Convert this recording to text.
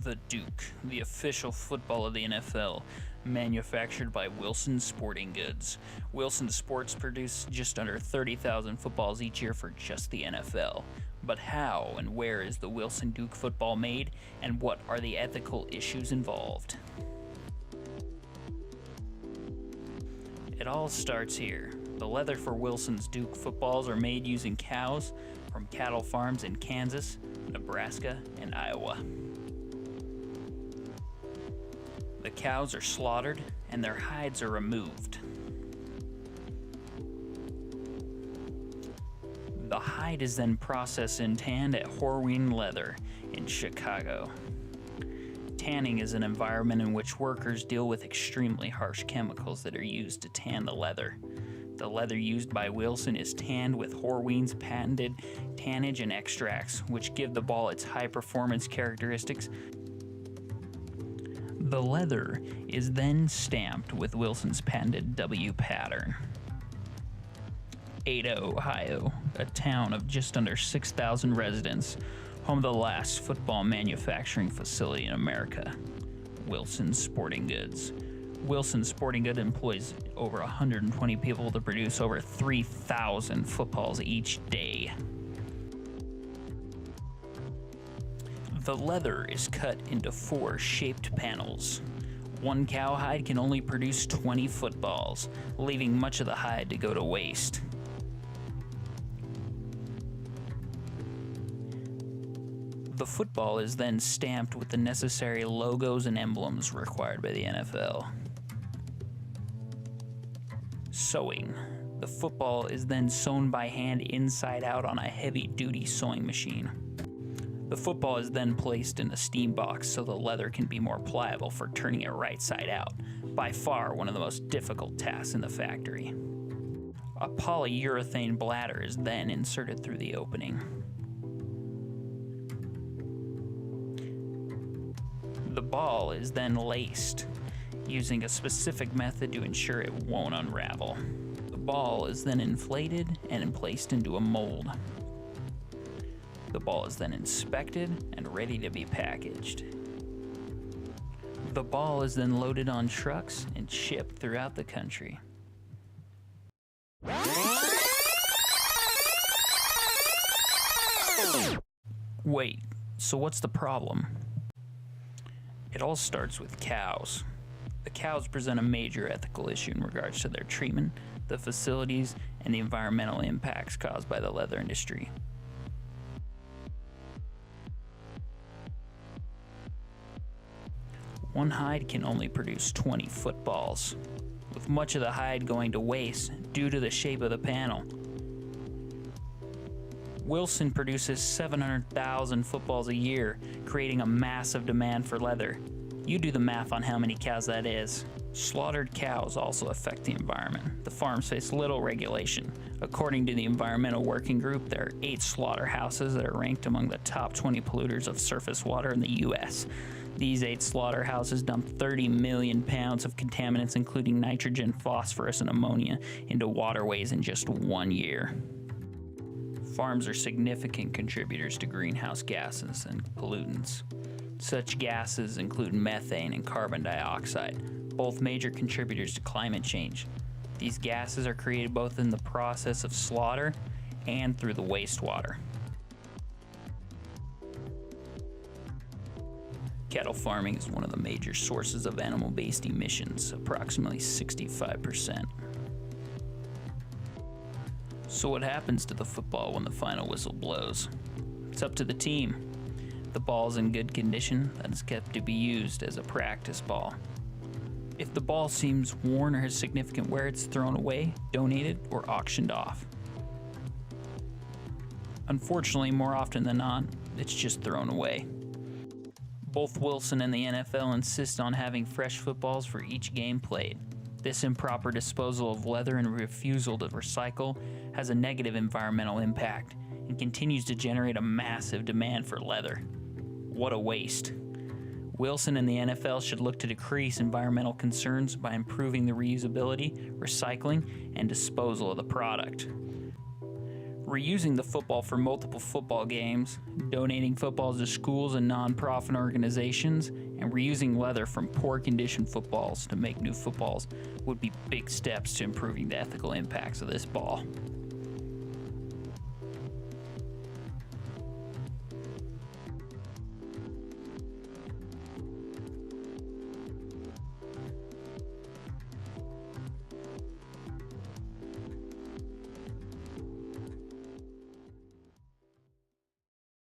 The Duke, the official football of the NFL, manufactured by Wilson Sporting Goods. Wilson Sports produce just under 30,000 footballs each year for just the NFL. But how and where is the Wilson Duke football made, and what are the ethical issues involved? It all starts here. The leather for Wilson's Duke footballs are made using cows from cattle farms in Kansas, Nebraska, and Iowa. The cows are slaughtered and their hides are removed. The hide is then processed and tanned at Horween Leather in Chicago. Tanning is an environment in which workers deal with extremely harsh chemicals that are used to tan the leather. The leather used by Wilson is tanned with Horween's patented tannage and extracts, which give the ball its high-performance characteristics. The leather is then stamped with Wilson's patented W pattern. Ada, Ohio, a town of just under 6,000 residents, home of the last football manufacturing facility in America, Wilson Sporting Goods. Wilson Sporting Goods employs over 120 people to produce over 3,000 footballs each day. The leather is cut into 4 shaped panels. One cowhide can only produce 20 footballs, leaving much of the hide to go to waste. The football is then stamped with the necessary logos and emblems required by the NFL. Sewing. The football is then sewn by hand inside out on a heavy-duty sewing machine. The football is then placed in a steam box so the leather can be more pliable for turning it right side out, by far one of the most difficult tasks in the factory. A polyurethane bladder is then inserted through the opening. The ball is then laced, using a specific method to ensure it won't unravel. The ball is then inflated and placed into a mold. The ball is then inspected and ready to be packaged. The ball is then loaded on trucks and shipped throughout the country. Wait, so what's the problem? It all starts with cows. The cows present a major ethical issue in regards to their treatment, the facilities, and the environmental impacts caused by the leather industry. One hide can only produce 20 footballs, with much of the hide going to waste due to the shape of the panel. Wilson produces 700,000 footballs a year, creating a massive demand for leather. You do the math on how many cows that is. Slaughtered cows also affect the environment. The farms face little regulation. According to the Environmental Working Group, there are 8 slaughterhouses that are ranked among the top 20 polluters of surface water in the U.S. These 8 slaughterhouses dump 30 million pounds of contaminants, including nitrogen, phosphorus, and ammonia, into waterways in just 1 year. Farms are significant contributors to greenhouse gases and pollutants. Such gases include methane and carbon dioxide, both major contributors to climate change. These gases are created both in the process of slaughter and through the wastewater. Cattle farming is one of the major sources of animal-based emissions, approximately 65%. So what happens to the football when the final whistle blows? It's up to the team. The ball is in good condition, that is kept to be used as a practice ball. If the ball seems worn or has significant wear, it's thrown away, donated, or auctioned off. Unfortunately, more often than not, it's just thrown away. Both Wilson and the NFL insist on having fresh footballs for each game played. This improper disposal of leather and refusal to recycle has a negative environmental impact and continues to generate a massive demand for leather. What a waste. Wilson and the NFL should look to decrease environmental concerns by improving the reusability, recycling, and disposal of the product. Reusing the football for multiple football games, donating footballs to schools and nonprofit organizations, and reusing leather from poor condition footballs to make new footballs would be big steps to improving the ethical impacts of this ball.